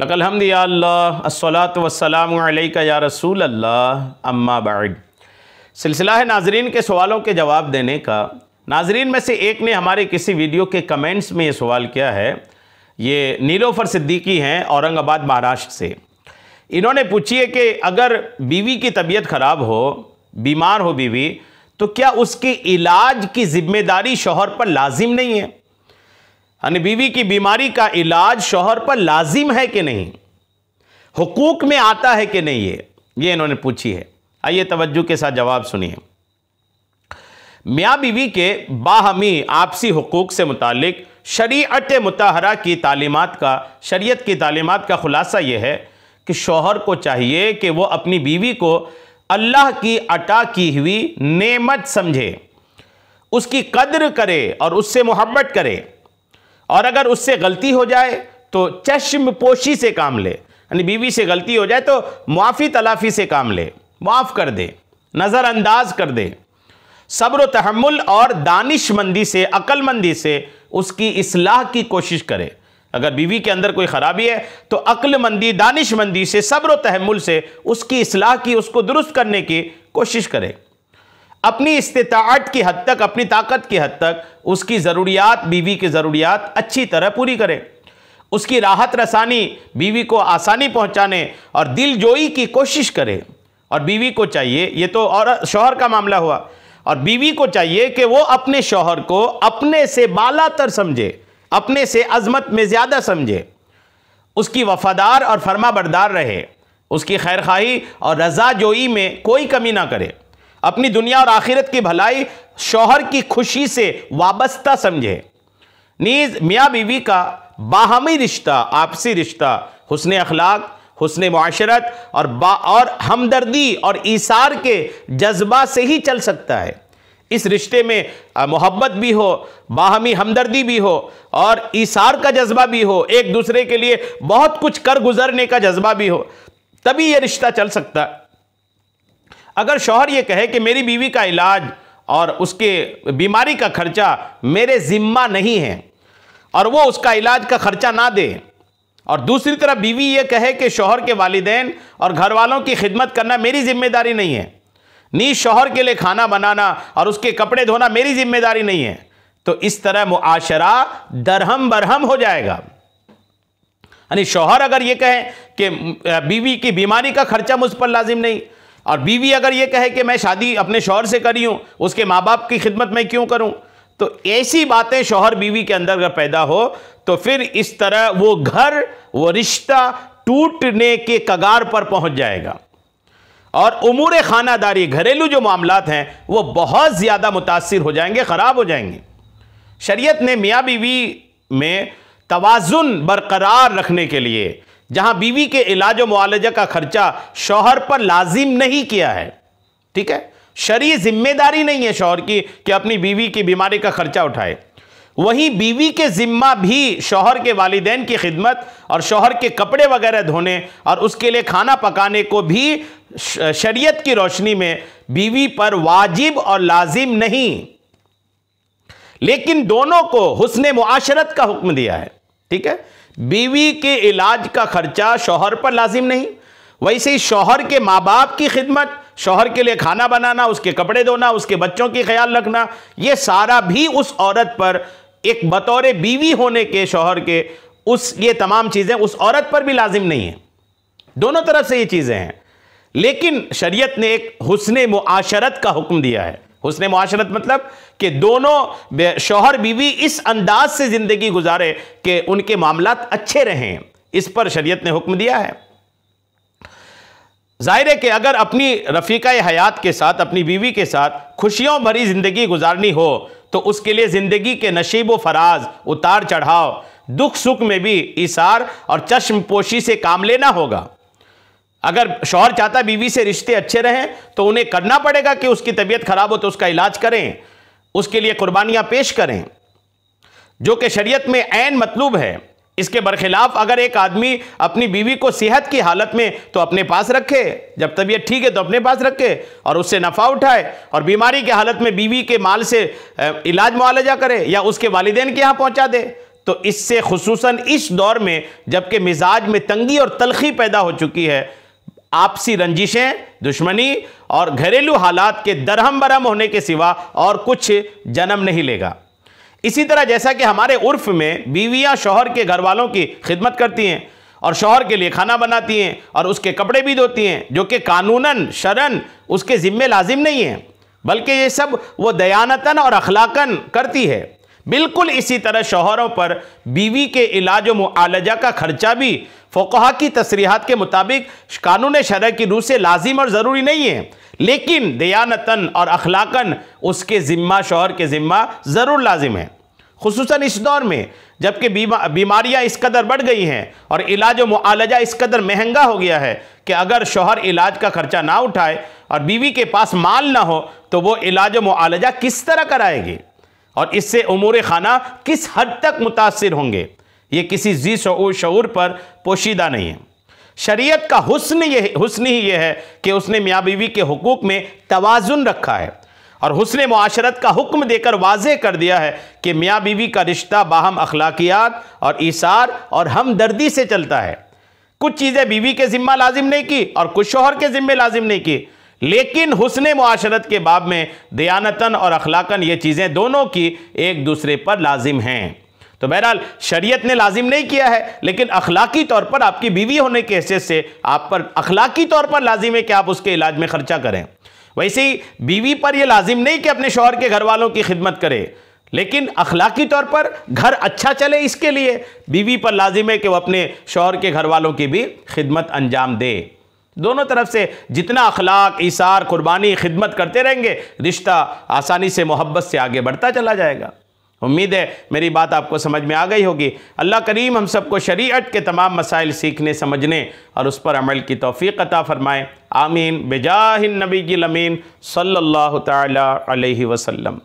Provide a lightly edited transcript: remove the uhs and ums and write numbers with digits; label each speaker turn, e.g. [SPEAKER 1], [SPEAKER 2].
[SPEAKER 1] लकल हम्द या अल्लाह अस्सलातु वस्सलामु अलैका या रसूल अल्लाह अम्मा बाद। सिलसिला है नाजरीन के सवालों के जवाब देने का। नाजरीन में से एक ने हमारे किसी वीडियो के कमेंट्स में ये सवाल किया है। ये नीलोफर सिद्दीकी हैं औरंगाबाद महाराष्ट्र से। इन्होंने पूछी है कि अगर बीवी की तबीयत ख़राब हो, बीमार हो बीवी, तो क्या उसके इलाज की जिम्मेदारी शौहर पर लाजिम नहीं है? यानी बीवी की बीमारी का इलाज शौहर पर लाजिम है कि नहीं, हुकूक में आता है कि नहीं, ये इन्होंने पूछी है। आइए तवज्जो के साथ जवाब सुनिए। मियाँ बीवी के बाहमी आपसी हुकूक से मुतालिक शरीअत मुताहरा की तालीमात का, शरीयत की तालीमात का खुलासा यह है कि शौहर को चाहिए कि वो अपनी बीवी को अल्लाह की अता की हुई नेमत समझे, उसकी कद्र करे और उससे मोहब्बत करे, और अगर उससे गलती हो जाए तो चश्म पोशी से काम ले। यानी बीवी से गलती हो जाए तो मुआफ़ी तलाफ़ी से काम ले, माफ़ कर दे, नज़रअंदाज कर दे, सब्र तहम्मुल और दानिशमंदी से, अक्लमंदी से उसकी इस्लाह की कोशिश करे। अगर बीवी के अंदर कोई ख़राबी है तो अक्लमंदी, दानिशमंदी से, सब्र तहम्मुल से उसकी इस्लाह की, उसको दुरुस्त करने की कोशिश करे। अपनी इस्तिताअत की हद तक, अपनी ताकत की हद तक उसकी ज़रूरियात, बीवी की ज़रूरियात अच्छी तरह पूरी करे। उसकी राहत रसानी, बीवी को आसानी पहुंचाने और दिलजोई की कोशिश करे। और बीवी को चाहिए, ये तो और शौहर का मामला हुआ, और बीवी को चाहिए कि वो अपने शौहर को अपने से बालातर समझे, अपने से अजमत में ज़्यादा समझे, उसकी वफादार और फरमाबरदार रहे, उसकी खैरखाही और रज़ाजोई में कोई कमी ना करे, अपनी दुनिया और आखिरत की भलाई शौहर की खुशी से वाबस्ता समझे। नीज़ मियाँ बीवी का बाहमी रिश्ता, आपसी रिश्ता हुस्न अखलाक, हुस्न मुआशरत और हमदर्दी और ईसार के जज्बा से ही चल सकता है। इस रिश्ते में मोहब्बत भी हो, बाहमी हमदर्दी भी हो और ईसार का जज्बा भी हो, एक दूसरे के लिए बहुत कुछ कर गुजरने का जज्बा भी हो, तभी यह रिश्ता चल सकता है। अगर शौहर ये कहे कि मेरी बीवी का इलाज और उसके बीमारी का खर्चा मेरे जिम्मा नहीं है और वो उसका इलाज का खर्चा ना दे, और दूसरी तरफ बीवी ये कहे कि शौहर के वालिदैन और घर वालों की खिदमत करना मेरी जिम्मेदारी नहीं है, नी शौहर के लिए खाना बनाना और उसके कपड़े धोना मेरी जिम्मेदारी नहीं है, तो इस तरह मुआशरा दरहम बरहम हो जाएगा। यानी शौहर अगर ये कहे कि बीवी की बीमारी का खर्चा मुझ पर लाजिम नहीं, और बीवी अगर ये कहे कि मैं शादी अपने शौहर से करी हूँ, उसके माँ बाप की खिदमत मैं क्यों करूँ, तो ऐसी बातें शौहर बीवी के अंदर अगर पैदा हो तो फिर इस तरह वो घर, वो रिश्ता टूटने के कगार पर पहुंच जाएगा और उमूर खानादारी, घरेलू जो मामलात हैं वो बहुत ज़्यादा मुतासिर हो जाएंगे, ख़राब हो जाएंगे। शरीयत ने मियाँ बीवी में तवाज़ुन बरकरार रखने के लिए, जहाँ बीवी के इलाज व मुआलजा का खर्चा शौहर पर लाजिम नहीं किया है, ठीक है, शरई जिम्मेदारी नहीं है शौहर की कि अपनी बीवी की बीमारी का खर्चा उठाए, वहीं बीवी के जिम्मा भी शौहर के वालिदैन की खिदमत और शौहर के कपड़े वगैरह धोने और उसके लिए खाना पकाने को भी शरीयत की रोशनी में बीवी पर वाजिब और लाजिम नहीं, लेकिन दोनों को हुस्न मुआशरत का हुक्म दिया है, ठीक है। बीवी के इलाज का खर्चा शौहर पर लाजिम नहीं, वैसे ही शौहर के माँ बाप की खिदमत, शौहर के लिए खाना बनाना, उसके कपड़े धोना, उसके बच्चों की ख्याल रखना, ये सारा भी उस औरत पर एक बतौर बीवी होने के शौहर के ये तमाम चीज़ें उस औरत पर भी लाजिम नहीं है। दोनों तरफ से ये चीज़ें हैं, लेकिन शरीयत ने एक हुस्न मुआशरत का हुक्म दिया है। हुस्न मुआशरत मतलब कि दोनों शौहर बीवी इस अंदाज से ज़िंदगी गुजारे कि उनके मामलात अच्छे रहें, इस पर शरीयत ने हुक्म दिया है। जाहिर है कि अगर अपनी रफ़ीका हयात के साथ, अपनी बीवी के साथ खुशियों भरी ज़िंदगी गुजारनी हो तो उसके लिए ज़िंदगी के नशीब व फराज, उतार चढ़ाव, दुख सुख में भी ईसार और चश्म पोशी से काम लेना होगा। अगर शौहर चाहता बीवी से रिश्ते अच्छे रहें तो उन्हें करना पड़ेगा कि उसकी तबीयत ख़राब हो तो उसका इलाज करें, उसके लिए कुर्बानियाँ पेश करें, जो कि शरीयत में ऐन मतलूब है। इसके बरखिलाफ अगर एक आदमी अपनी बीवी को सेहत की हालत में तो अपने पास रखे, जब तबीयत ठीक है तो अपने पास रखे और उससे नफ़ा उठाए, और बीमारी की हालत में बीवी के माल से इलाज मुआलजा करे या उसके वालिदैन के यहाँ पहुँचा दे, तो इससे खुसूसन इस दौर में जबकि मिजाज में तंगी और तलखी पैदा हो चुकी है, आपसी रंजिशें, दुश्मनी और घरेलू हालात के दरहम बरहम होने के सिवा और कुछ जन्म नहीं लेगा। इसी तरह जैसा कि हमारे उर्फ में बीवियां शौहर के घर वालों की खिदमत करती हैं और शौहर के लिए खाना बनाती हैं और उसके कपड़े भी धोती हैं, जो कि कानूनन शरन उसके ज़िम्मे लाजिम नहीं है, बल्कि ये सब वो दयानतन और अखलाकन करती है। बिल्कुल इसी तरह शौहरों पर बीवी के इलाज व मुआलजा का खर्चा भी फ़ुक़हा की तसरीहात के मुताबिक कानून शरअ की रूह से लाजिम और ज़रूरी नहीं है, लेकिन दयानतन और अखलाकन उसके ज़िम्मा, शौहर के ज़िम्मा ज़रूर लाजिम है। खुसूसन इस दौर में जबकि बीमारियां इस कदर बढ़ गई हैं और इलाज व मुआलजा इस कदर महंगा हो गया है कि अगर शौहर इलाज का खर्चा ना उठाए और बीवी के पास माल ना हो तो वो इलाज व मुआलजा किस तरह कराएगी और इससे उमूर खाना किस हद तक मुतासिर होंगे, ये किसी जी शऊर पर पोशीदा नहीं है। शरीयत का हुस्न ही ये है कि उसने मियाँ बीवी के हुकूक में तवाज़ुन रखा है और हुस्न मुआशरत का हुक्म देकर वाज़े कर दिया है कि मियाँ बीवी का रिश्ता बाहम अखलाकियात और ईसार और हमदर्दी से चलता है। कुछ चीज़ें बीवी के ज़िम्मा लाजिम नहीं की और कुछ शौहर के ज़िम्मे लाजिम नहीं की, लेकिन हुस्न मुआशरत के बाब में दयानतन और अखलाकन ये चीज़ें दोनों की एक दूसरे पर लाजिम हैं। तो बहरहाल शरीयत ने लाजिम नहीं किया है, लेकिन अखलाकी तौर पर आपकी बीवी होने के हैसियत से आप पर अखलाकी तौर पर लाजिम है कि आप उसके इलाज में खर्चा करें। वैसे ही बीवी पर यह लाजिम नहीं कि अपने शौहर के घर वालों की खिदमत करे, लेकिन अखलाकी तौर पर घर अच्छा चले इसके लिए बीवी पर लाजिम है कि वह अपने शौहर के घर वालों की भी खिदमत अंजाम दे। दोनों तरफ से जितना अखलाक, ईसार, कुर्बानी, खिदमत करते रहेंगे, रिश्ता आसानी से मोहब्बत से आगे बढ़ता चला जाएगा। उम्मीद है मेरी बात आपको समझ में आ गई होगी। अल्लाह करीम हम सबको शरीयत के तमाम मसाइल सीखने, समझने और उस पर अमल की तौफीक अता फरमाए। आमीन। बिजाहिन नबील अमीन सल्लल्लाहु तआला अलैहि वसल्लम।